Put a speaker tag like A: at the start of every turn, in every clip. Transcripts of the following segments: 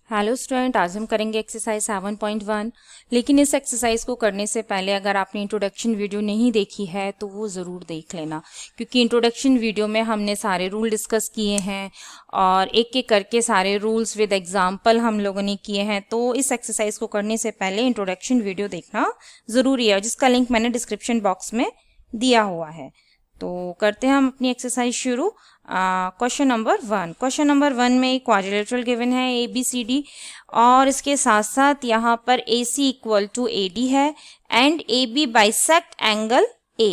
A: Hello student, आज हम करेंगे एक्सरसाइज 7.1। लेकिन इस एक्सरसाइज को करने से पहले अगर आपने इंट्रोडक्शन वीडियो नहीं देखी है तो वो ज़रूर देख लेना, क्योंकि इंट्रोडक्शन वीडियो में हमने सारे रूल डिस्कस किए हैं और एक एक करके सारे रूल्स विद एग्जांपल हम लोगों ने किए हैं। तो इस एक्सरसाइज को करने से पहले इंट्रोडक्शन वीडियो देखना ज़रूरी है, जिसका लिंक मैंने डिस्क्रिप्शन बॉक्स में दिया हुआ है। तो करते हैं हम अपनी एक्सरसाइज शुरू। Question number 1। क्वेश्चन नंबर 1 में एक क्वाड्रिलेटरल गिवन है ABCD और इसके साथ साथ यहाँ पर AC इक्वल टू AD है and AB bisect angle A।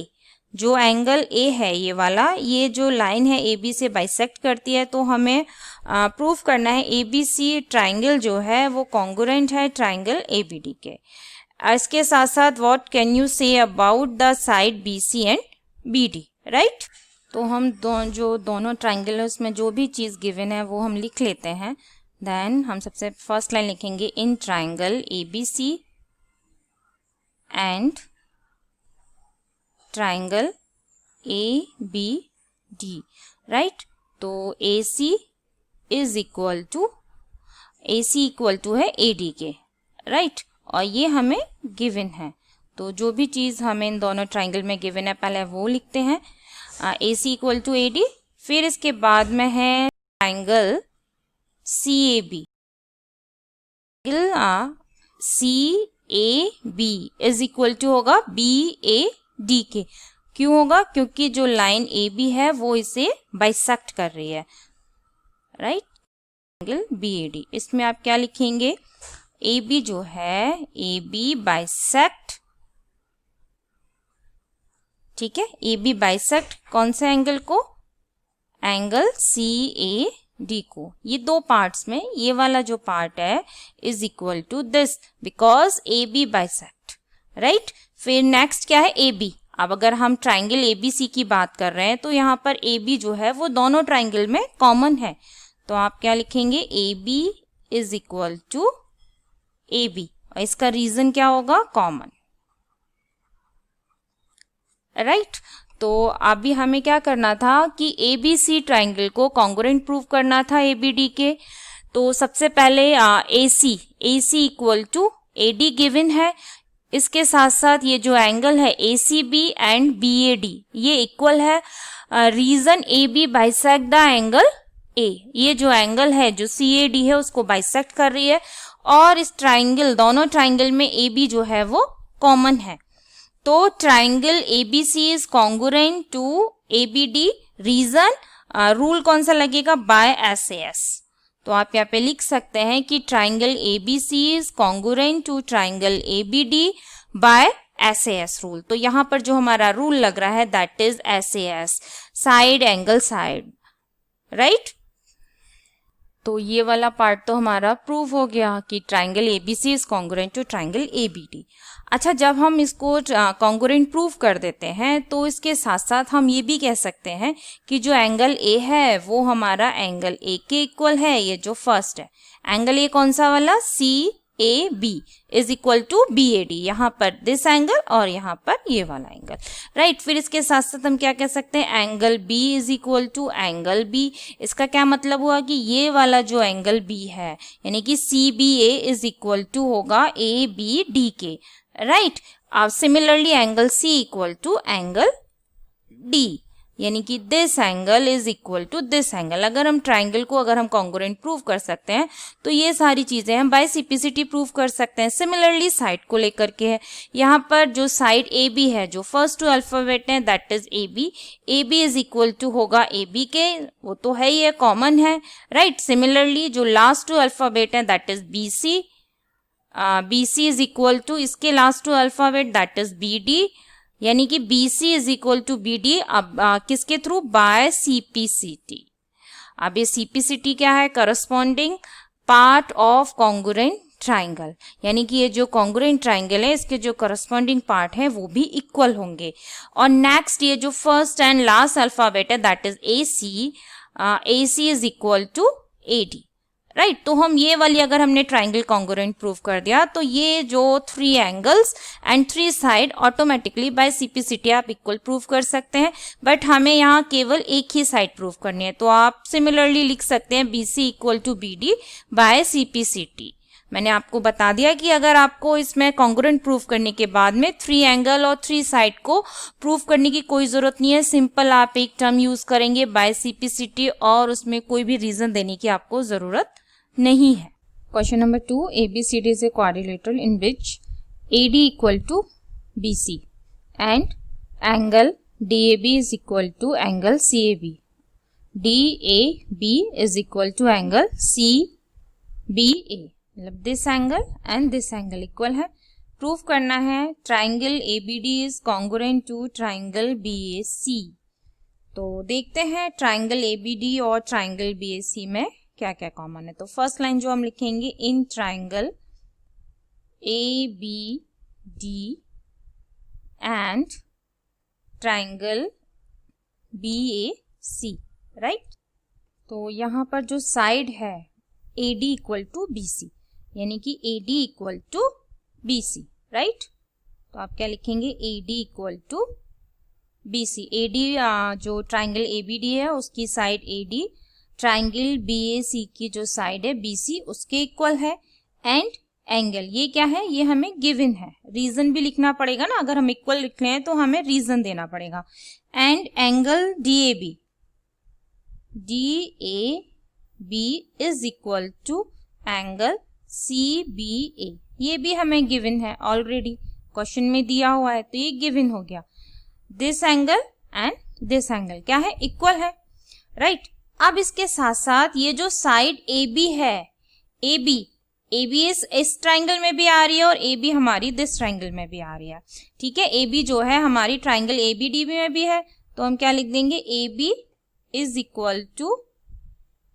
A: जो एंगल A है ये वाला, ये जो लाइन है AB से बाइसेक्ट करती है, तो हमें प्रूव करना है ABC ट्राइंगल जो है वो कॉन्ग्रुएंट है ट्राइंगल ABD के। इसके साथ साथ what can you say about the side BC and BD, right. तो हम जो दोनों ट्राइंगल्स में जो भी चीज़ गिवन है वो हम लिख लेते हैं। देन हम सबसे फर्स्ट लाइन लिखेंगे in triangle ABC and triangle ABD, right. तो AC इक्वल टू है AD के, राइट। और ये हमें गिवन है, तो जो भी चीज़ हमें इन दोनों ट्राइंगल में गिवन है पहले वो लिखते हैं। AC इक्वल टू AD, फिर इसके बाद में है triangle CAB। CAB is equal to होगा BAD के। क्यों होगा? क्योंकि जो लाइन AB है वो इसे बाइसेक्ट कर रही है, राइट। ट्राइंगल BAD, इसमें आप क्या लिखेंगे? AB जो है AB बाइसेक्ट, ठीक है। AB बाइसेक्ट कौन से एंगल को? एंगल CAD को। ये दो पार्ट्स में ये वाला जो पार्ट है is equal to this, because AB bisect, right. फिर नेक्स्ट क्या है? AB। अब अगर हम ट्राइंगल ABC की बात कर रहे हैं तो यहाँ पर AB जो है वो दोनों ट्राइंगल में कॉमन है, तो आप क्या लिखेंगे? AB is equal to AB, और इसका रीजन क्या होगा? Common, right. तो अभी हमें क्या करना था कि ABC ट्राइंगल को कॉन्ग्रुएंट प्रूव करना था ABD के। तो सबसे पहले AC equal to AD given है। इसके साथ साथ ये जो एंगल है ACB एंड BAD ये इक्वल है। Reason AB bisect the angle A, ये जो एंगल है जो CAD है उसको बाइसेक्ट कर रही है, और इस ट्राइंगल दोनों ट्राइंगल में AB जो है वो कॉमन है। तो triangle ABC is congruent to ABD। Reason, rule कौन सा लगेगा? By SAS। तो आप यहाँ पे लिख सकते हैं कि triangle ABC is congruent to triangle ABD by SAS rule. तो यहाँ पर जो हमारा रूल लग रहा है that is SAS, side angle side, right. तो ये वाला पार्ट तो हमारा प्रूव हो गया कि triangle ABC is congruent to triangle ABD। अच्छा, जब हम इसको कॉन्ग्रुएंट प्रूव कर देते हैं तो इसके साथ साथ हम ये भी कह सकते हैं कि जो एंगल A है वो हमारा एंगल A के इक्वल है। ये जो फर्स्ट है एंगल A कौन सा वाला? CAB is equal to BAD। यहाँ पर दिस एंगल और यहाँ पर ये वाला एंगल, राइट। फिर इसके साथ साथ हम क्या कह सकते हैं? Angle B is equal to angle B। इसका क्या मतलब हुआ कि ये वाला जो एंगल B है यानी कि CBA इज इक्वल टू होगा ABD के, राइट। अब similarly angle C equal to angle D, यानी कि this angle is equal to this angle. अगर हम ट्राइंगल को अगर हम कॉन्ग्रुएंट प्रूव कर सकते हैं तो ये सारी चीजें हम बाय सिम्प्लिसिटी प्रूव कर सकते हैं। सिमिलरली साइड को लेकर के है, यहाँ पर जो साइड AB है जो फर्स्ट टू अल्फाबेट है that is AB is equal to होगा AB के, वो तो है ही है, कॉमन है, राइट। सिमिलरली जो लास्ट टू अल्फाबेट है that is BC is equal to इसके last two alphabet that is BD, यानी कि BC is equal to BD। अब किसके थ्रू? Bye CPCT। अब ये CPCT क्या है? Corresponding part of congruent triangle, यानी कि ये जो कॉन्ग्रुएंट ट्राइंगल है इसके जो करस्पॉन्डिंग पार्ट है वो भी इक्वल होंगे। और नेक्स्ट ये जो फर्स्ट एंड लास्ट अल्फाबेट है that is AC is equal to AD, right. तो हम ये वाली अगर हमने ट्राइंगल कॉन्ग्रुएंट प्रूव कर दिया तो ये जो 3 angles and 3 side automatically bye CPCT आप इक्वल प्रूव कर सकते हैं, बट हमें यहाँ केवल एक ही साइड प्रूव करनी है। तो आप सिमिलरली लिख सकते हैं BC equal to BD by CPCT. मैंने आपको बता दिया कि अगर आपको इसमें कॉन्ग्रुएंट प्रूफ करने के बाद में 3 एंगल और 3 साइड को प्रूफ करने की कोई जरूरत नहीं है, सिंपल आप एक टर्म यूज करेंगे बाय सीपीसीटी और उसमें कोई भी रीजन देने की आपको जरूरत नहीं है। Question number 2, ABCD is a quadrilateral in which AD equal to BC and angle DAB is equal to angle CAB, DAB is equal to angle CBA, मतलब this angle and this angle equal है। Proof करना है triangle ABD is congruent to triangle BAC। तो देखते हैं triangle ABD और triangle BAC में क्या क्या कॉमन है। तो फर्स्ट लाइन जो हम लिखेंगे, in triangle ABD and triangle BAC, right. तो यहाँ पर जो साइड है AD इक्वल टू BC, यानी कि AD equal to BC, right. तो आप क्या लिखेंगे, AD equal to BC। AD जो ट्राइंगल ABD है उसकी साइड AD, ट्राइंगल BAC की जो साइड है BC उसके इक्वल है, एंड एंगल ये क्या है, ये हमें गिवन है, रीजन भी लिखना पड़ेगा ना, अगर हम इक्वल लिख रहे हैं तो हमें रीजन देना पड़ेगा। And angle DAB is equal to angle CBA, ये भी हमें गिवन है, ऑलरेडी क्वेश्चन में दिया हुआ है, तो ये गिवन हो गया। This angle and this angle क्या है, इक्वल है, राइट। अब इसके साथ साथ ये जो साइड AB है, AB इस ट्राइंगल में भी आ रही है और AB हमारी दिस ट्राइंगल में भी आ रही है, ठीक है। AB जो है हमारी ट्राइंगल ABD में भी है, तो हम क्या लिख देंगे, AB is equal to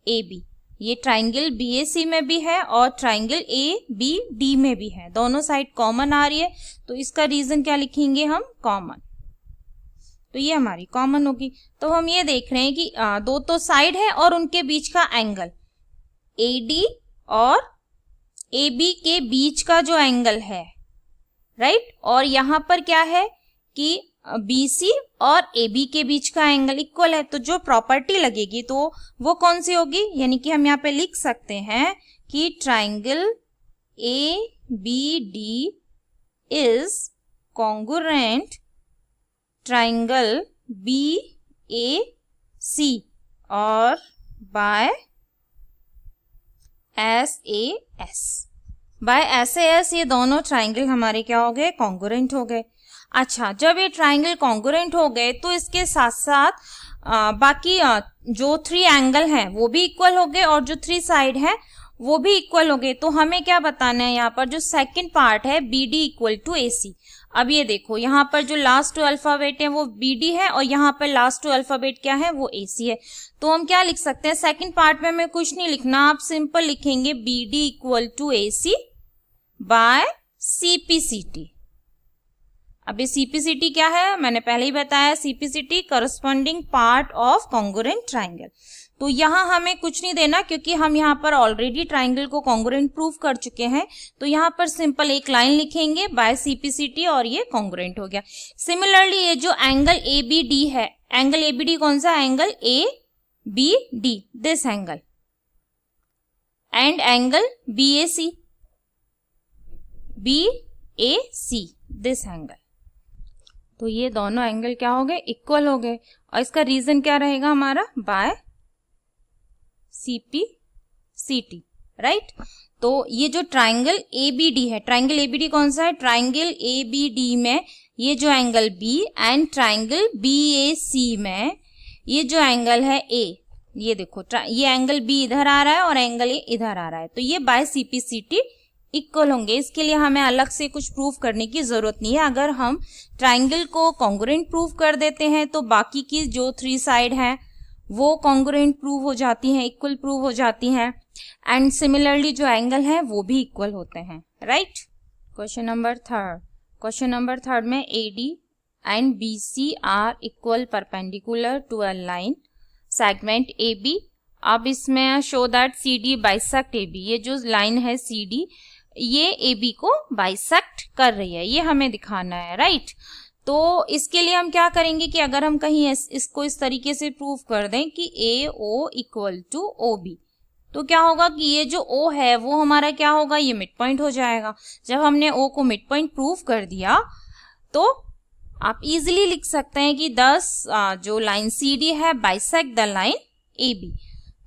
A: AB। ये ट्राइंगल BAC में भी है और ट्राइंगल ABD में भी है, दोनों साइड कॉमन आ रही है, तो इसका रीजन क्या लिखेंगे हम, कॉमन। तो ये हमारी कॉमन होगी। तो हम ये देख रहे हैं कि दो तो साइड है और उनके बीच का एंगल AD और AB के बीच का जो एंगल है, राइट। और यहाँ पर क्या है कि BC और AB के बीच का एंगल इक्वल है, तो जो प्रॉपर्टी लगेगी तो वो कौन सी होगी, यानी कि हम यहाँ पे लिख सकते हैं कि triangle ABD is congruent triangle BAC और बाय SAS ये दोनों ट्राइंगल हमारे क्या हो गए, कॉन्ग्रुएंट हो गए। अच्छा, जब ये ट्राइंगल कॉन्ग्रुएंट हो गए तो इसके साथ साथ बाकी जो 3 एंगल हैं वो भी इक्वल हो गए और जो 3 साइड है वो भी इक्वल हो गए। तो हमें क्या बताना है, यहाँ पर जो सेकंड पार्ट है BD इक्वल टू AC। अब ये देखो, यहाँ पर जो लास्ट 2 अल्फाबेट है वो BD है और यहाँ पर लास्ट 2 अल्फाबेट क्या है, वो AC है। तो हम क्या लिख सकते हैं, सेकंड पार्ट में हमें कुछ नहीं लिखना, आप सिंपल लिखेंगे BD equal to AC by CPCT। अब ये CPCT क्या है, मैंने पहले ही बताया, CPCT corresponding part of congruent triangle. तो यहाँ हमें कुछ नहीं देना क्योंकि हम यहाँ पर ऑलरेडी ट्राइंगल को कॉन्ग्रुएंट प्रूफ कर चुके हैं, तो यहाँ पर सिंपल एक लाइन लिखेंगे बाय CPCT और ये कॉन्ग्रुएंट हो गया। सिमिलरली ये जो एंगल ABD है, एंगल ABD कौन सा, angle ABD, this angle, and angle BAC this angle. तो ये दोनों एंगल क्या हो गए, इक्वल हो गए, और इसका रीजन क्या रहेगा हमारा, बाय CPCT, राइट। तो ये जो ट्राइंगल ABD है, ट्राइंगल ABD कौन सा है, ट्राइंगल ABD में ये जो angle B and triangle BAC में ये जो एंगल है A, ये देखो ये एंगल B इधर आ रहा है और एंगल A इधर आ रहा है, तो ये बाय CPCT इक्वल होंगे। इसके लिए हमें अलग से कुछ प्रूफ करने की जरूरत नहीं है। अगर हम ट्राइंगल को कॉन्ग्रुएंट प्रूफ कर देते हैं तो बाकी की जो 3 साइड हैं वो कॉन्ग्रुएंट प्रूव हो जाती हैं, इक्वल प्रूव हो जाती हैं, एंड सिमिलरली जो एंगल है वो भी इक्वल होते हैं, राइट। क्वेश्चन नंबर थर्ड में AD एंड BC are equal perpendicular to a line segment AB अब इसमें show that C D bisect A B, ये जो लाइन है सी डी ये ए बी को बाइसेक्ट कर रही है, ये हमें दिखाना है, राइट। तो इसके लिए हम क्या करेंगे कि अगर हम कहीं इसको इस तरीके से प्रूव कर दें कि A O equal to O B, तो क्या होगा कि ये जो O है वो हमारा क्या होगा, ये मिड पॉइंट हो जाएगा। जब हमने O को मिड पॉइंट प्रूव कर दिया तो आप इजीली लिख सकते हैं कि 10 जो लाइन CD है बाइसेक्ट द लाइन AB।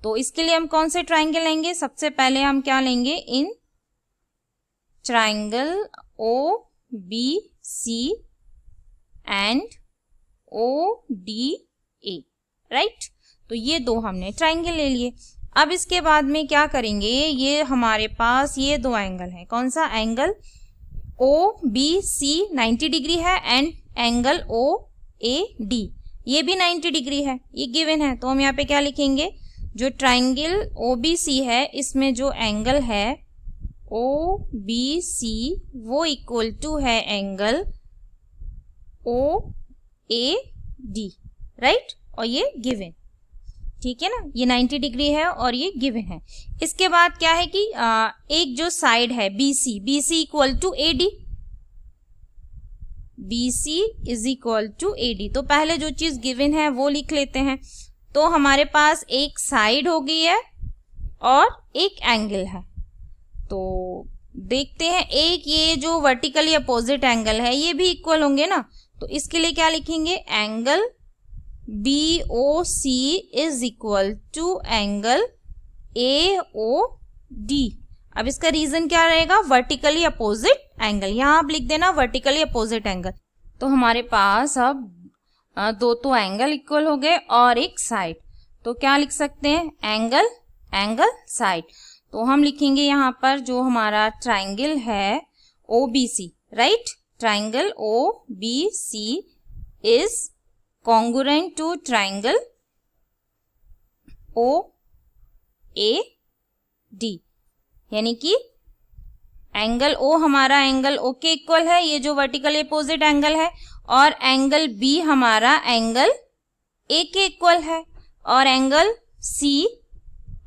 A: तो इसके लिए हम कौन से ट्राइंगल लेंगे, सबसे पहले हम क्या लेंगे, in triangle OBC and ODA, right. तो ये दो हमने ट्राइंगल ले लिए। अब इसके बाद में क्या करेंगे, ये हमारे पास ये दो एंगल है, कौन सा एंगल OBC 90 डिग्री है एंड एंगल OAD ये भी 90 डिग्री है, ये गिवन है। तो हम यहाँ पे क्या लिखेंगे, जो ट्राइंगल OBC है इसमें जो एंगल है OBC वो इक्वल टू है एंगल OAD, राइट। और ये गिवन, ठीक है ना, ये 90 डिग्री है और ये गिवन है। इसके बाद क्या है कि एक जो साइड है BC equal to AD, BC is equal to AD। तो पहले जो चीज गिवन है वो लिख लेते हैं। तो हमारे पास एक साइड हो गई है और एक एंगल है। तो देखते हैं, एक ये जो वर्टिकली अपोजिट एंगल है ये भी इक्वल होंगे ना, तो इसके लिए क्या लिखेंगे, angle BOC is equal to angle AOD। अब इसका रीजन क्या रहेगा, वर्टिकली अपोजिट एंगल, यहां आप लिख देना वर्टिकली अपोजिट एंगल। तो हमारे पास अब दो तो एंगल इक्वल हो गए और एक साइड, तो क्या लिख सकते हैं, एंगल साइड। तो हम लिखेंगे यहाँ पर जो हमारा ट्राइंगल है OBC, right, triangle OBC is congruent to triangle OAD, यानी कि एंगल O हमारा एंगल O के इक्वल है, ये जो वर्टिकली अपोजिट एंगल है, और एंगल B हमारा एंगल A के इक्वल है, और एंगल C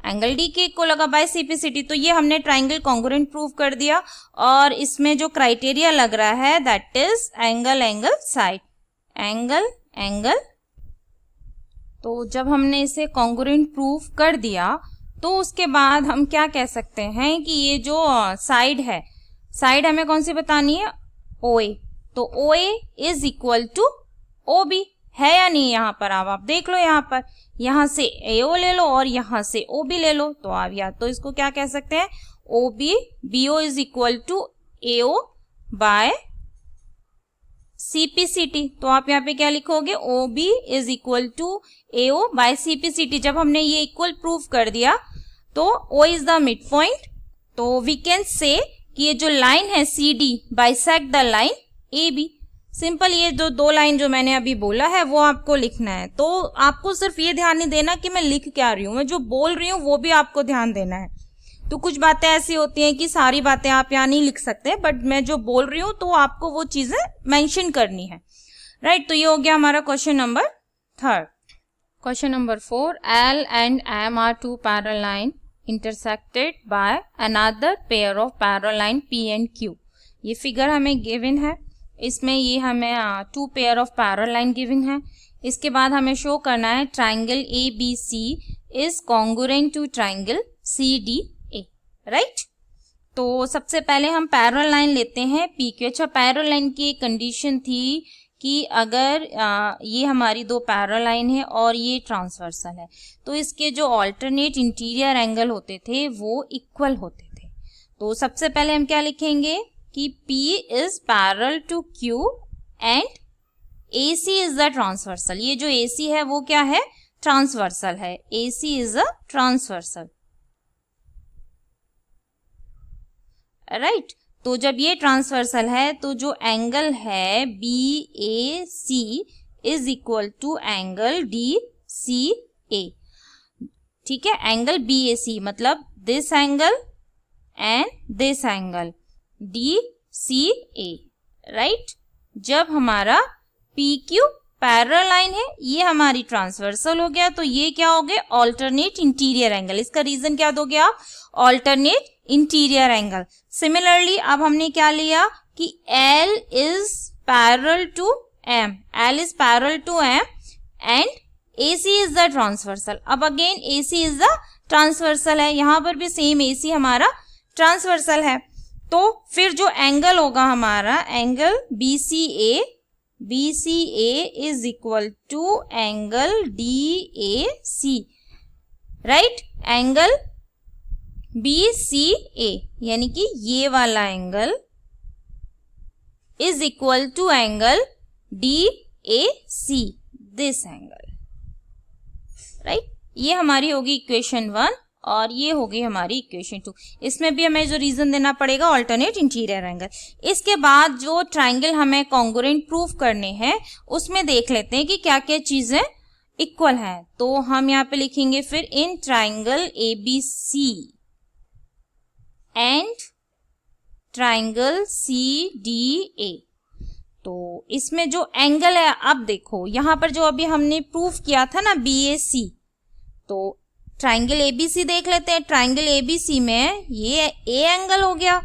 A: एंगल D के इक्वल होगा बाय CPCT। तो ये हमने ट्राइंगल कॉन्ग्रुएंट प्रूव कर दिया, और इसमें जो क्राइटेरिया लग रहा है that is angle side, angle. तो जब हमने इसे कॉन्ग्रुएंट प्रूफ कर दिया तो उसके बाद हम क्या कह सकते हैं कि ये जो साइड है, साइड हमें कौन सी बतानी है, OA। तो OA is equal to OB है या नहीं, यहाँ पर आप देख लो, यहाँ से AO ले लो और यहाँ से OB ले लो। तो आप या तो इसको क्या कह सकते हैं, BO is equal to AO by CPCT। तो आप यहाँ पे क्या लिखोगे, OB is equal to AO by CPCT। जब हमने ये इक्वल प्रूफ कर दिया तो O is the mid point. तो वी कैन से कि ये जो लाइन है CD bisect the line AB। Simple, ये जो दो लाइन जो मैंने अभी बोला है वो आपको लिखना है। तो आपको सिर्फ ये ध्यान नहीं देना कि मैं लिख क्या रही हूँ, मैं जो बोल रही हूँ वो भी आपको ध्यान देना है। तो कुछ बातें ऐसी होती हैं कि सारी बातें आप यहाँ नहीं लिख सकते, बट मैं जो बोल रही हूँ तो आपको वो चीजें मेंशन करनी है, राइट। तो ये हो गया हमारा question number 3। Question number 4, L and M are two parallel line intersected by another pair of parallel line P and Q। ये फिगर हमें गिवन है, इसमें ये हमें 2 pair of parallel line given है। इसके बाद हमें शो करना है triangle ABC is congruent to triangle CDA, right. तो सबसे पहले हम पैरेलल लाइन लेते हैं PQ। अच्छा, पैरेलल लाइन की एक कंडीशन थी कि अगर ये हमारी दो पैरेलल लाइन है और ये ट्रांसवर्सल है तो इसके जो ऑल्टरनेट इंटीरियर एंगल होते थे वो इक्वल होते थे। तो सबसे पहले हम क्या लिखेंगे कि P is parallel to Q and AC is the transversal. ये जो AC है वो क्या है, ट्रांसवर्सल है, AC is a transversal, right. तो जब ये ट्रांसवर्सल है तो जो एंगल है BAC is equal to angle DCA, ठीक है। एंगल BAC मतलब this angle and this angle DCA, right. जब हमारा PQ पैरेलल लाइन है, ये हमारी ट्रांसवर्सल हो गया, तो ये क्या हो गया, ऑल्टरनेट इंटीरियर एंगल। इसका रीजन क्या दोगे आप, ऑल्टरनेट इंटीरियर एंगल। सिमिलरली अब हमने क्या लिया कि L is parallel to M, L is parallel to M and AC is the transversal. अब again AC is the transversal है, यहां पर भी सेम AC हमारा ट्रांसवर्सल है। तो फिर जो एंगल होगा हमारा, angle BCA is equal to angle DAC, right. Angle BCA यानी कि ये वाला angle is equal to angle DAC, this angle, right. ये हमारी होगी इक्वेशन 1 और ये होगी हमारी इक्वेशन 2। इसमें भी हमें जो रीजन देना पड़ेगा, ऑल्टरनेट इंटीरियर एंगल। इसके बाद जो ट्राइंगल हमें कॉन्ग्रुएंट प्रूफ करने हैं उसमें देख लेते हैं कि क्या क्या चीजें इक्वल हैं। तो हम यहाँ पे लिखेंगे फिर in triangle ABC and triangle CDA। तो इसमें जो एंगल है, अब देखो यहाँ पर जो अभी हमने प्रूफ किया था ना BAC, तो ट्राइंगल ABC देख लेते हैं। ट्राइंगल ABC में ये A एंगल हो गया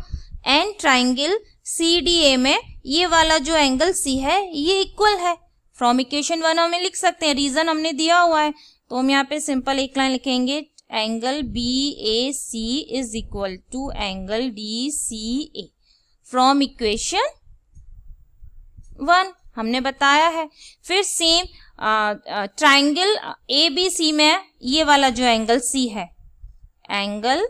A: एंड ट्राइंगल CDA में ये वाला जो एंगल C है ये इक्वल है। फ्रॉम इक्वेशन 1 हमें लिख सकते हैं, रीजन हमने दिया हुआ है। तो हम यहाँ पे सिंपल एक लाइन लिखेंगे, angle BAC is equal to angle DCA from equation 1 हमने बताया है। फिर सेम ट्राइंगल ABC में ये वाला जो एंगल C है, angle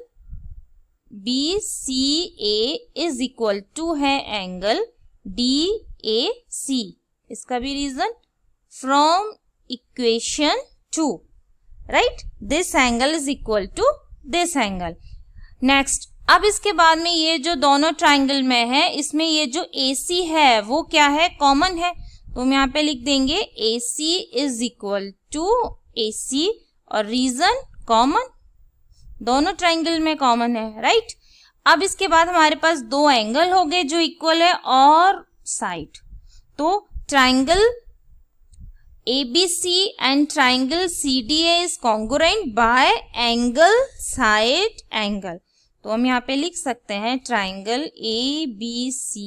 A: BCA is equal to है एंगल DAC। इसका भी reason from equation 2, right. This angle is equal to this angle. Next, अब इसके बाद में ये जो दोनों ट्राइंगल में है, इसमें ये जो AC है वो क्या है, कॉमन है। तो हम यहाँ पे लिख देंगे AC is equal to AC और रीजन कॉमन, दोनों ट्राइंगल में कॉमन है, राइट। अब इसके बाद हमारे पास दो एंगल हो गए जो इक्वल है और साइड। तो triangle ABC and triangle CDA is congruent bye angle side angle. तो हम यहाँ पे लिख सकते हैं triangle ABC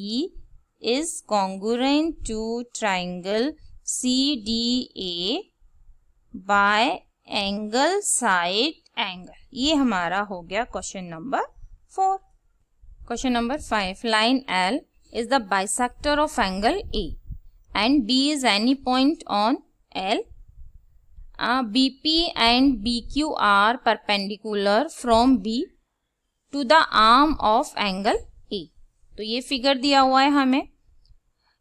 A: is congruent to triangle CDA by angle side angle। ये हमारा हो गया question number 4। Question number 5, line L is the bisector of angle A and B is any point on L। BP and BQ are perpendicular from B to the arm of angle A। तो ये figure दिया हुआ है हमें,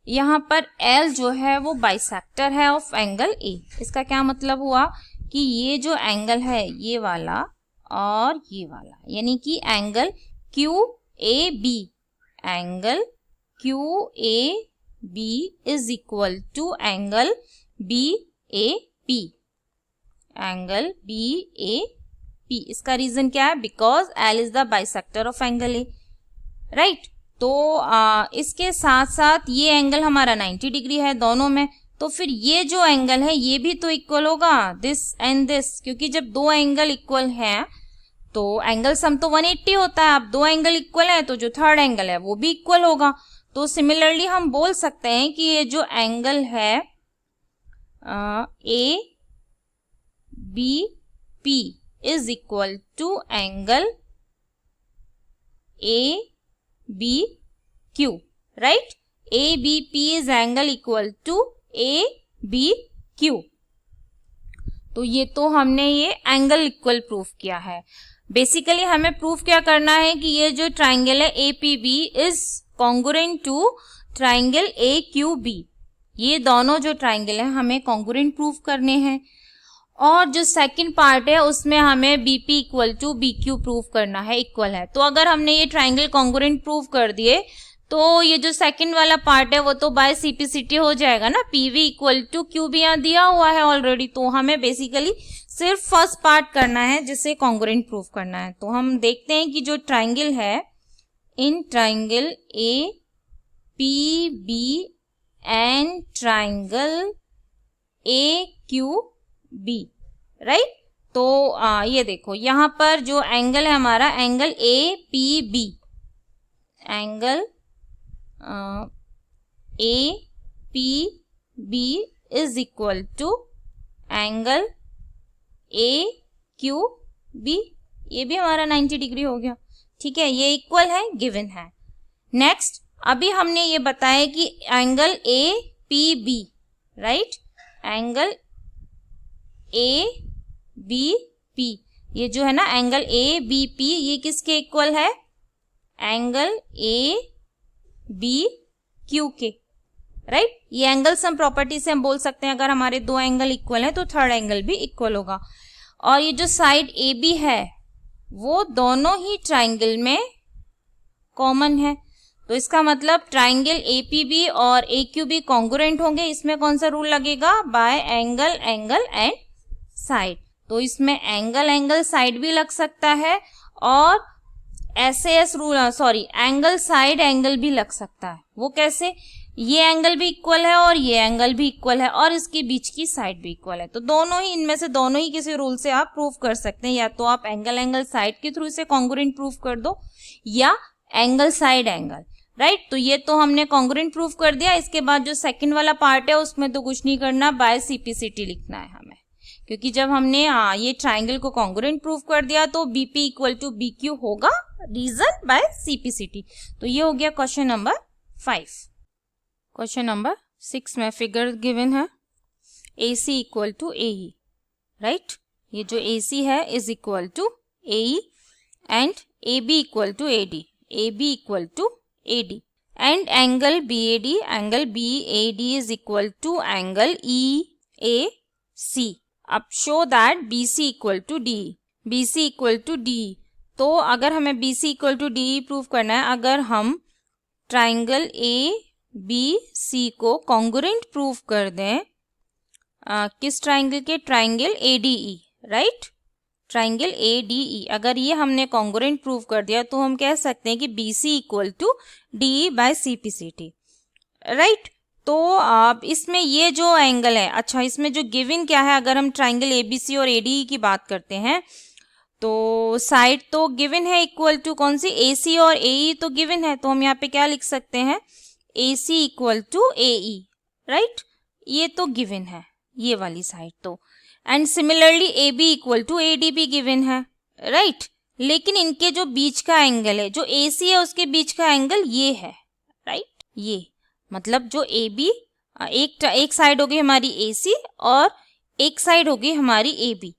A: यहाँ पर L जो है वो बाइसेक्टर है ऑफ एंगल A। इसका क्या मतलब हुआ कि ये जो एंगल है ये वाला और ये वाला, यानी कि angle QAB, angle QAB is equal to angle BAP, angle BAP। इसका रीजन क्या है, because L is the bisector of angle A, right. तो इसके साथ साथ ये एंगल हमारा 90 डिग्री है दोनों में, तो फिर ये जो एंगल है ये भी तो इक्वल होगा, दिस एंड दिस, क्योंकि जब दो एंगल इक्वल हैं तो एंगल सम तो 180 होता है। अब दो एंगल इक्वल है तो जो थर्ड एंगल है वो भी इक्वल होगा। तो सिमिलरली हम बोल सकते हैं कि ये जो एंगल है ABP is equal to angle ABQ, right? ABP is angle equal to ABQ। तो ये तो हमने ये एंगल इक्वल प्रूफ किया है। बेसिकली हमें प्रूफ क्या करना है कि ये जो ट्राइंगल है APB is congruent to triangle AQB। ये दोनों जो ट्राइंगल है हमें कॉन्ग्रुएंट प्रूफ करने हैं। और जो सेकंड पार्ट है उसमें हमें BP equal to BQ proof करना है, इक्वल है। तो अगर हमने ये ट्राइंगल कॉन्ग्रुएंट प्रूफ कर दिए तो ये जो सेकंड वाला पार्ट है वो तो बाय CPCT हो जाएगा ना, PV इक्वल टू QB यहाँ दिया हुआ है ऑलरेडी। तो हमें बेसिकली सिर्फ फर्स्ट पार्ट करना है जिसे कॉन्ग्रुएंट प्रूफ करना है। तो हम देखते हैं कि जो ट्राइंगल है, इन triangle APB and triangle A Q B, right. तो ये देखो यहाँ पर जो एंगल है हमारा angle A P B, angle A P B is equal to angle A Q B, ये भी हमारा 90 डिग्री हो गया, ठीक है, ये इक्वल है, गिवन है। नेक्स्ट अभी हमने ये बताया कि angle A P B, right, angle A B P, ये जो है ना एंगल ए बी पी, ये किसके इक्वल है, एंगल ए बी क्यू के, राइट। ये एंगल सम प्रॉपर्टी से हम बोल सकते हैं अगर हमारे दो एंगल इक्वल है तो थर्ड एंगल भी इक्वल होगा। और ये जो साइड ए बी है वो दोनों ही ट्राइंगल में कॉमन है, तो इसका मतलब ट्राइंगल एपीबी और एक्यूबी कॉन्ग्रुएंट होंगे। इसमें कौन सा रूल लगेगा, bye angle angle and side. तो इसमें एंगल एंगल साइड भी लग सकता है और SS rule, sorry angle side angle भी लग सकता है। वो कैसे, ये एंगल भी इक्वल है और ये एंगल भी इक्वल है और इसके बीच की साइड भी इक्वल है, तो दोनों ही, इनमें से दोनों ही किसी रूल से आप प्रूव कर सकते हैं। या तो आप एंगल एंगल साइड के थ्रू इसे कॉन्ग्रुएंट प्रूव कर दो या एंगल साइड एंगल, राइट। तो ये तो हमने कॉन्ग्रुएंट प्रूव कर दिया। इसके बाद जो सेकंड वाला पार्ट है उसमें तो कुछ नहीं करना, बाय सीपीसीटी लिखना है हमें, क्योंकि जब हमने ये ट्राइंगल को कॉन्ग्रुएंट प्रूव कर दिया तो बीपी इक्वल टू बीक्यू होगा, रीजन बाय सीपीसीटी। तो ये हो गया क्वेश्चन नंबर 5। क्वेश्चन नंबर 6 में फिगर गिवन है AC equal to AE, right. ये जो AC है is equal to AE and AB equal to AD, AB equal to AD and angle BAD is equal to angle EAC। अब show that BC equal to DE, BC equal to DE। तो अगर हमें BC equal to DE prove करना है, अगर हम triangle ABC को congruent prove कर दें किस ट्राइंगल के, triangle ADE, right, triangle ADE, अगर ये हमने कॉन्ग्रुएंट प्रूव कर दिया तो हम कह सकते हैं कि BC equal to DE by CPCT, right. तो अब इसमें ये जो एंगल है, अच्छा इसमें जो गिवन क्या है, अगर हम ट्राइंगल ABC और ADE की बात करते हैं तो साइड तो गिवन है इक्वल टू कौन सी, AC और AE तो गिवन है, तो हम यहाँ पे क्या लिख सकते हैं, AC equal to AE, right, ये तो गिवन है ये वाली साइड तो। And similarly AB equal to AD भी गिवन है, राइट। लेकिन इनके जो बीच का एंगल है, जो AC है उसके बीच का एंगल ये है, राइट, ये मतलब जो AB एक साइड होगी हमारी AC और एक साइड होगी हमारी AB,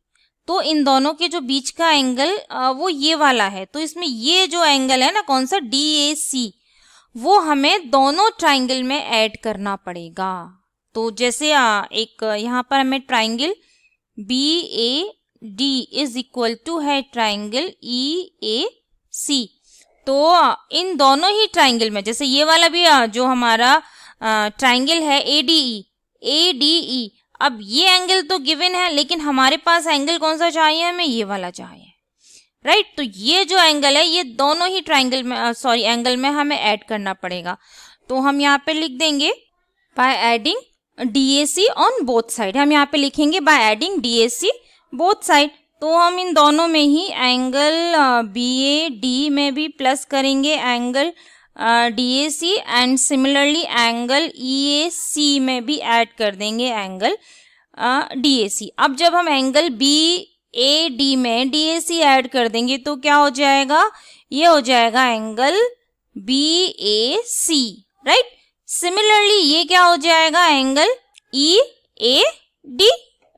A: तो इन दोनों के जो बीच का एंगल वो ये वाला है। तो इसमें ये जो एंगल है ना कौन सा, DAC, वो हमें दोनों ट्राइंगल में ऐड करना पड़ेगा। तो जैसे एक यहाँ पर हमें triangle BAD is equal to है ट्राइंगल EAC, तो इन दोनों ही ट्राइंगल में, जैसे ये वाला भी जो हमारा ट्राइंगल है ADE, अब ये एंगल तो गिवन है लेकिन हमारे पास एंगल कौन सा चाहिए, हमें ये वाला चाहिए, राइट। तो ये जो एंगल है ये दोनों ही ट्राइंगल में एंगल में हमें ऐड करना पड़ेगा। तो हम यहाँ पे लिख देंगे by adding DAC on both side, हम यहाँ पे लिखेंगे by adding DAC both side. तो हम इन दोनों में ही एंगल BAD में भी प्लस करेंगे angle DAC and similarly angle EAC में भी ऐड कर देंगे एंगल DAC। अब जब हम एंगल BAD में DAC ऐड कर देंगे तो क्या हो जाएगा, ये हो जाएगा एंगल BAC, राइट। सिमिलरली ये क्या हो जाएगा, एंगल EAD,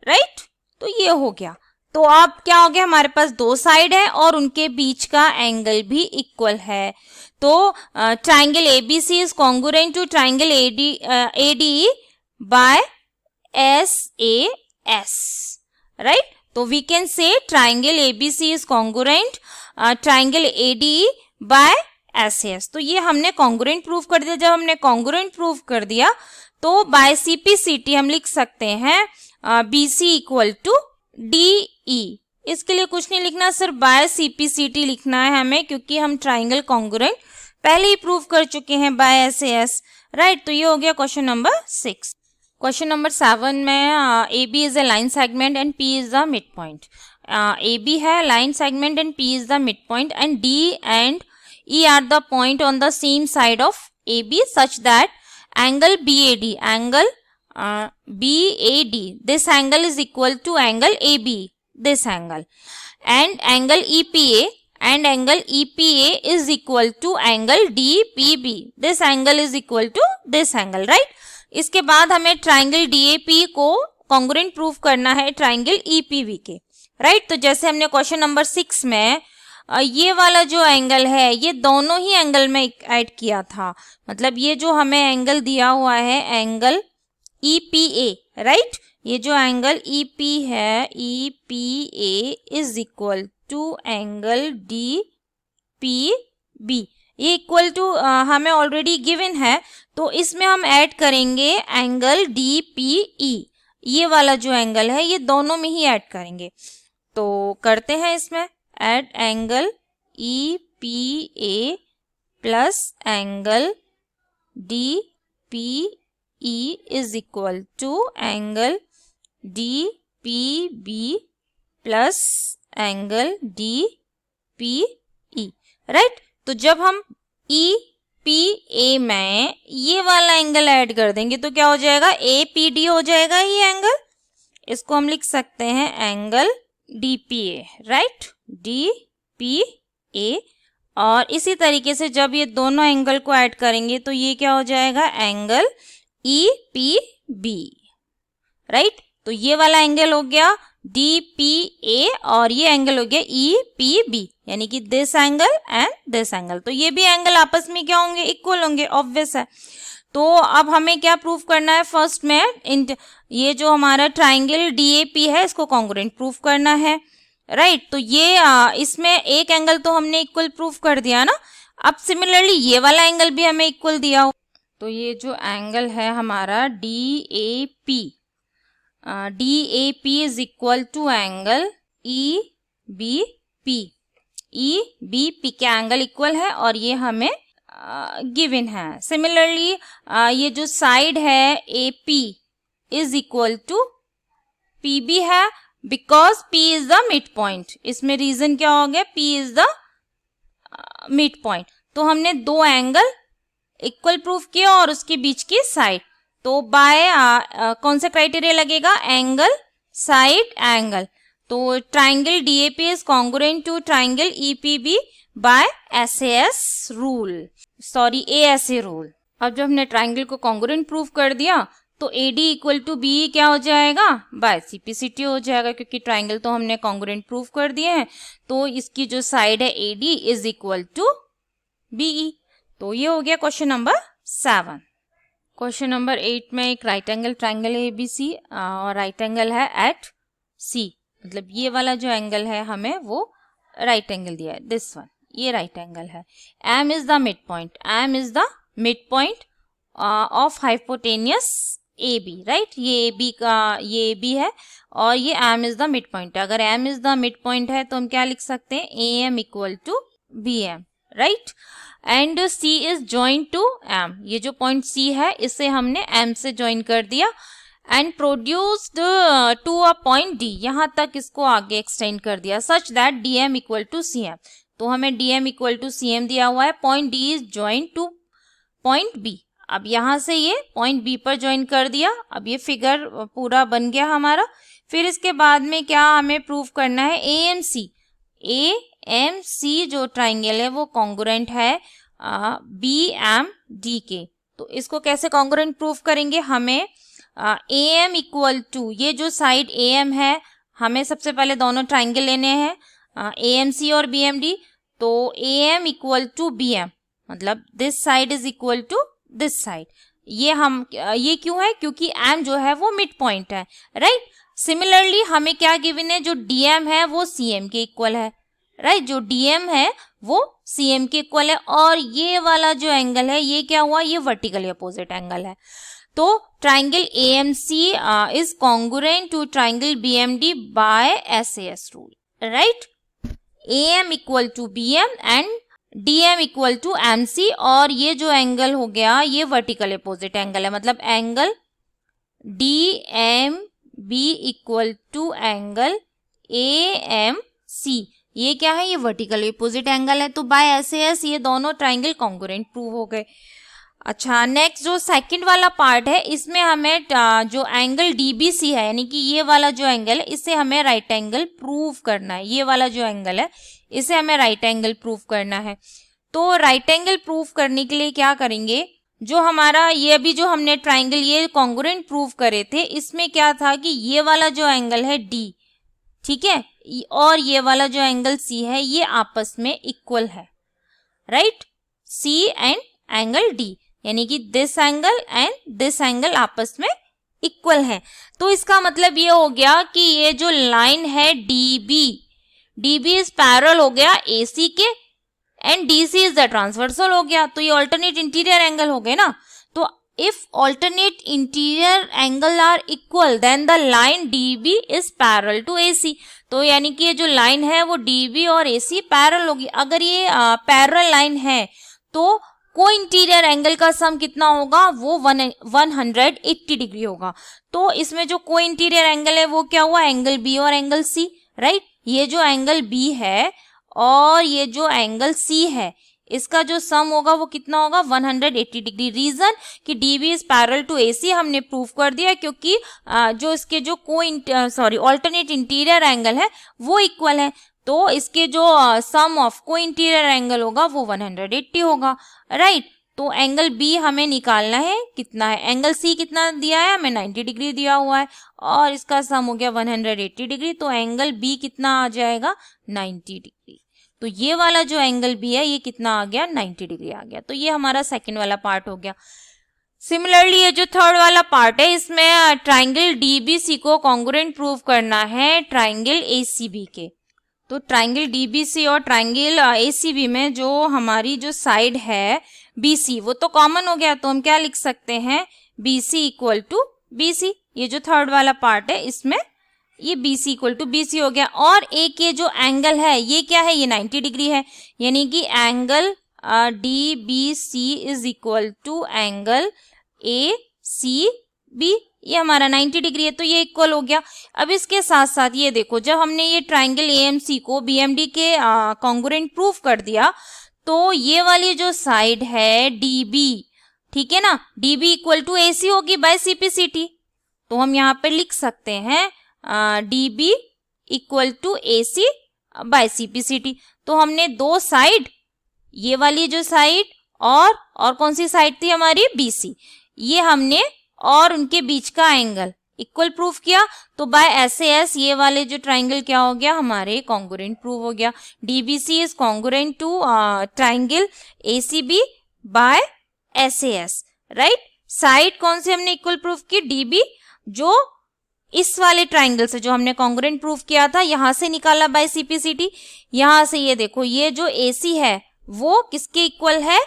A: राइट। तो ये हो गया। तो अब क्या हो गया, हमारे पास दो साइड है और उनके बीच का एंगल भी इक्वल है। तो triangle ABC is congruent to triangle ADE by SAS, right. तो we can say triangle ABC is congruent triangle ADE by SAS। तो ये हमने कॉन्ग्रुएंट प्रूव कर दिया। जब हमने कॉन्ग्रुएंट प्रूव कर दिया तो बाय CPCT हम लिख सकते हैं BC इक्वल टू DE। इसके लिए कुछ नहीं लिखना, सिर्फ बाय CPCT लिखना है हमें, क्योंकि हम ट्राइंगल कॉन्ग्रुएंट पहले ही प्रूव कर चुके हैं बाय SAS, राइट। तो ये हो गया क्वेश्चन नंबर 6। क्वेश्चन नंबर 7 में A B is a line segment and P is the mid point. A B है line segment and P is the mid point and D and E are the point on the same side of A B such that angle BAD, this angle is equal to angle AB, this angle, and angle EPA is equal to angle DPB, this angle is equal to this angle, right? इसके बाद हमें triangle DAP को congruent prove करना है triangle EPB के, right? तो जैसे हमने क्वेश्चन नंबर 6 में ये वाला जो एंगल है ये दोनों ही एंगल में ऐड किया था, मतलब ये जो हमें एंगल दिया हुआ है एंगल EPA, राइट? ये जो एंगल EP है EPA is equal to angle DPB, ये इक्वल टू हमें ऑलरेडी गिवन है, तो इसमें हम ऐड करेंगे एंगल DPE, ये वाला जो एंगल है ये दोनों में ही ऐड करेंगे. तो करते हैं इसमें add angle EPA plus angle DPE is equal to angle DPB plus angle DPE, right? तो जब हम EPA में ये वाला एंगल ऐड कर देंगे तो क्या हो जाएगा, APD हो जाएगा ये एंगल. इसको हम लिख सकते हैं एंगल DPA, राइट? DPA. और इसी तरीके से जब ये दोनों एंगल को ऐड करेंगे तो ये क्या हो जाएगा, एंगल EPB, राइट? तो ये वाला एंगल हो गया DPA और ये एंगल हो गया EPB, यानी कि this angle and this angle. तो ये भी एंगल आपस में क्या होंगे, इक्वल होंगे, ऑब्वियस है. तो अब हमें क्या प्रूव करना है, फर्स्ट में ये जो हमारा ट्राइंगल DAP है इसको कॉन्ग्रुएंट प्रूव करना है, राइट? तो ये इसमें एक एंगल तो हमने इक्वल प्रूव कर दिया ना. अब सिमिलरली ये वाला एंगल भी हमें इक्वल दिया हो, तो ये जो एंगल है हमारा DAP is equal to angle EBP. EBP के एंगल इक्वल है और ये हमें गिवन है. सिमिलरली ये जो साइड है AP is equal to PB है, because P is the mid point. इसमें रीजन क्या हो गया, P is the mid point. तो हमने दो एंगल इक्वल प्रूफ किया और उसके बीच की साइड. तो बाय कौन सा क्राइटेरिया लगेगा, एंगल साइड एंगल. तो triangle DAP is congruent to triangle EPB by SAS rule, sorry ASA rule. अब जब हमने ट्राइंगल को कॉन्ग्रुएंट प्रूफ कर दिया तो AD इक्वल टू BE क्या हो जाएगा, बाय CPCT हो जाएगा, क्योंकि ट्राइंगल तो हमने कॉन्ग्रुएंट प्रूफ कर दिए हैं. तो इसकी जो साइड है AD is equal to BE. तो ये हो गया क्वेश्चन नंबर 7. क्वेश्चन नंबर 8 में एक राइट एंगल ट्राइंगल है ABC और राइट एंगल है एट C, मतलब ये वाला जो एंगल है हमें वो राइट एंगल दिया है, दिस वन, ये राइट एंगल है. M is the mid point, M is the mid point of hypotenuse AB, right? ये AB का ये AB है और ये M is the mid point. अगर M is the mid point है तो हम क्या लिख सकते हैं, AM equal to BM, right? And C is joined to M, ये जो पॉइंट C है इसे हमने M से ज्वाइन कर दिया and produced to a point D, यहाँ तक इसको आगे एक्सटेंड कर दिया such that DM equal to CM. तो हमें DM इक्वल टू CM दिया हुआ है, point D is joined two point B. अब यहाँ से ये पॉइंट B पर ज्वाइन कर दिया. अब ये फिगर पूरा बन गया हमारा. फिर इसके बाद में क्या हमें प्रूव करना है, AMC जो ट्राइंगल है वो कॉन्ग्रुएंट है BMD के. तो इसको कैसे कॉन्ग्रुएंट प्रूव करेंगे, हमें AM इक्वल टू ये जो साइड AM है, हमें सबसे पहले दोनों ट्राइंगल लेने हैं AMC और BMD. तो AM इक्वल टू BM, मतलब this side is equal to this side. ये क्यों है, क्योंकि M जो है वो मिड पॉइंट है, राइट? सिमिलरली हमें क्या गिवन है, जो DM है वो CM के इक्वल है, राइट? जो DM है वो CM के इक्वल है और ये वाला जो एंगल है ये क्या हुआ, ये वर्टिकली अपोजिट एंगल है. तो triangle AMC is congruent to triangle BMD by SAS rule, right? AM equal to BM and DM equal to MC और ये जो एंगल हो गया ये वर्टिकल अपोजिट एंगल है, मतलब angle DMB equal to angle AMC। ये क्या है, ये वर्टिकल अपोजिट एंगल है, तो बाय SAS ये दोनों ट्राइंगल कॉन्ग्रुएंट प्रूव हो गए। अच्छा, नेक्स्ट जो सेकंड वाला पार्ट है, इसमें हमें जो एंगल DBC है, यानी कि ये वाला जो एंगल है, इसे हमें राइट एंगल प्रूव करना है। ये वाला जो एंगल है, इसे हमें राइट एंगल प्रूव करना है। तो राइट एंगल प्रूव करने के लिए क्या करेंगे, जो हमारा ये अभी जो हमने ट्राइंगल ये कॉन्ग्रुएंट प्रूव करे थे, इसमें क्या था कि ये वाला जो एंगल है D, ठीक है, और ये वाला जो एंगल C है, ये आपस में इक्वल है, right, C and angle D, यानी कि this angle and this angle आपस में इक्वल है। तो इसका मतलब ये हो गया कि ये जो लाइन है DB इज पैरेलल हो गया AC के, and DC is the transversal हो गया, तो ये ऑल्टरनेट इंटीरियर एंगल हो गए ना। तो if alternate interior angle are equal then the line DB is parallel to AC। तो यानी कि ये जो लाइन है वो DB और AC पैरेलल होगी। अगर ये पैरेलल लाइन है तो को इंटीरियर एंगल का सम कितना होगा, वो 180 डिग्री होगा। तो इसमें जो को इंटीरियर एंगल है वो क्या हुआ, एंगल B और एंगल C, राइट। ये जो एंगल B है और ये जो एंगल C है, इसका जो सम होगा वो कितना होगा, 180 डिग्री। रीजन कि DB is parallel to AC हमने प्रूव कर दिया, क्योंकि जो इसके जो ऑल्टरनेट इंटीरियर एंगल है वो इक्वल है, तो इसके जो सम ऑफ को इंटीरियर एंगल होगा वो 180 होगा, राइट। तो एंगल B हमें निकालना है, कितना है, एंगल C कितना दिया है हमें, 90 डिग्री दिया हुआ है, और इसका सम हो गया 180 डिग्री, तो एंगल B कितना आ जाएगा, 90 डिग्री। तो ये वाला जो एंगल B है ये कितना आ गया, 90 डिग्री आ गया। तो ये हमारा सेकंड वाला पार्ट हो गया। सिमिलरली ये जो थर्ड वाला पार्ट है, इसमें ट्राइंगल DBC को कॉन्ग्रुएंट प्रूव करना है ट्राइंगल ACB के। तो ट्राइंगल DBC और ट्राइंगल ACB में जो हमारी जो साइड है BC, वो तो कॉमन हो गया, तो हम क्या लिख सकते हैं, BC इक्वल टू BC। ये जो थर्ड वाला पार्ट है इसमें ये BC इक्वल टू BC हो गया। और एक ये जो एंगल है ये क्या है, ये 90 डिग्री है, यानी कि angle DBC is equal to angle ACB, ये हमारा 90 डिग्री है, तो ये इक्वल हो गया। अब इसके साथ साथ ये देखो, जब हमने ये ट्राइंगल AMC को BMD के कॉन्ग्रुएंट प्रूफ कर दिया, तो ये वाली जो साइड है DB, ठीक है ना, DB इक्वल टू AC होगी बाय CPCT। तो हम यहाँ पे लिख सकते हैं DB equal to AC by CPCT। तो हमने दो साइड, ये वाली जो साइड और कौन सी साइड थी हमारी, BC, ये हमने और उनके बीच का एंगल इक्वल प्रूफ किया। तो बाय SAS ये वाले जो ट्राइंगल क्या हो गया, हमारे कॉन्ग्रुएंट प्रूव हो गया। DBC is congruent to triangle ACB by SAS, right. Side कौन सी हमने इक्वल प्रूफ की, DB, जो इस वाले ट्राइंगल से जो हमने कॉन्ग्रुएंट प्रूफ किया था यहां से निकाला बाय CPCT। यहां से ये देखो, ये जो AC है वो किसके इक्वल है,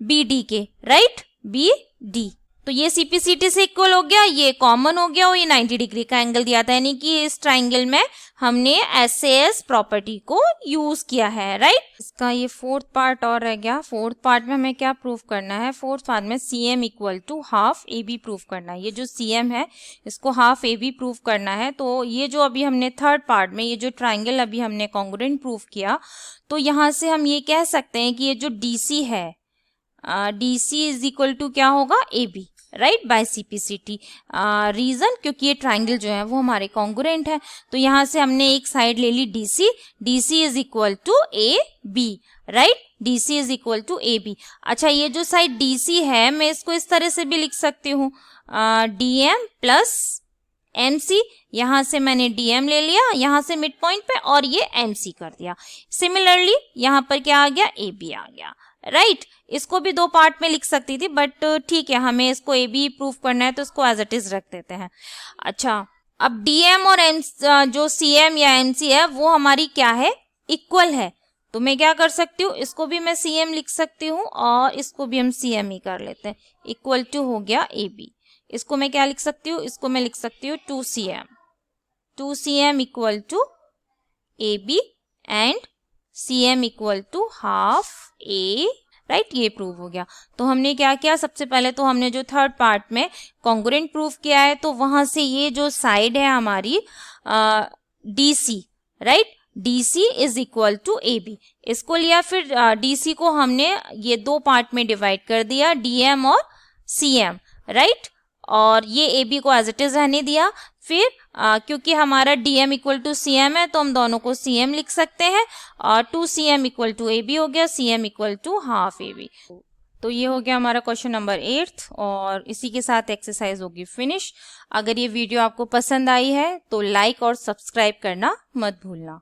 A: BD के, राइट, BD। तो ये CPCT से इक्वल हो गया, ये कॉमन हो गया और ये 90 डिग्री का एंगल दिया था, यानी कि इस ट्राइंगल में हमने SAS प्रॉपर्टी को यूज किया है, राइट। इसका ये फोर्थ पार्ट और रह गया। फोर्थ पार्ट में हमें क्या प्रूफ करना है, फोर्थ पार्ट में CM equal to half AB proof करना है। ये जो CM है इसको हाफ AB प्रूफ करना है। तो ये जो अभी हमने थर्ड पार्ट में ये जो ट्राइंगल अभी हमने कॉन्ग्रुएंट प्रूफ किया, तो यहाँ से हम ये कह सकते हैं कि ये जो DC है, DC इज इक्वल टू क्या होगा, AB, right, by CPCT। Reason क्योंकि ये ट्राइंगल जो है वो हमारे कॉन्ग्रुएंट है। तो यहाँ से हमने एक साइड ले ली DC is equal to AB, right, DC is equal to AB। अच्छा, ये जो साइड DC है मैं इसको इस तरह से भी लिख सकती हूँ, DM प्लस MC। यहाँ से मैंने DM ले लिया यहाँ से मिड पॉइंट पे और ये MC कर दिया। सिमिलरली यहाँ पर क्या आ गया, AB आ गया, राइट। इसको भी दो पार्ट में लिख सकती थी, बट ठीक है, हमें इसको AB प्रूफ करना है तो इसको एज इट इज रख देते हैं। अच्छा, अब DM और जो CM या MC है वो हमारी क्या है, इक्वल है। तो मैं क्या कर सकती हूँ, इसको भी मैं CM लिख सकती हूँ और इसको भी हम CM ही कर लेते हैं। इक्वल टू हो गया AB। इसको मैं क्या लिख सकती हूँ, इसको मैं लिख सकती हूँ 2CM equal to AB and CM equal to half A, right, ये प्रूव हो गया। तो हमने क्या किया, सबसे पहले तो हमने जो थर्ड पार्ट में कॉन्ग्रुएंट प्रूव किया है, तो वहां से ये जो साइड है हमारी DC, right, DC is equal to AB, इसको लिया। फिर DC को हमने ये दो पार्ट में डिवाइड कर दिया, DM और CM, राइट, और ये AB को एज इट इज रहने दिया। फिर क्योंकि हमारा DM इक्वल टू CM है, तो हम दोनों को CM लिख सकते हैं, और 2CM इक्वल टू AB हो गया, CM equal to half AB। तो ये हो गया हमारा क्वेश्चन नंबर 8, और इसी के साथ एक्सरसाइज होगी फिनिश। अगर ये वीडियो आपको पसंद आई है तो लाइक और सब्सक्राइब करना मत भूलना।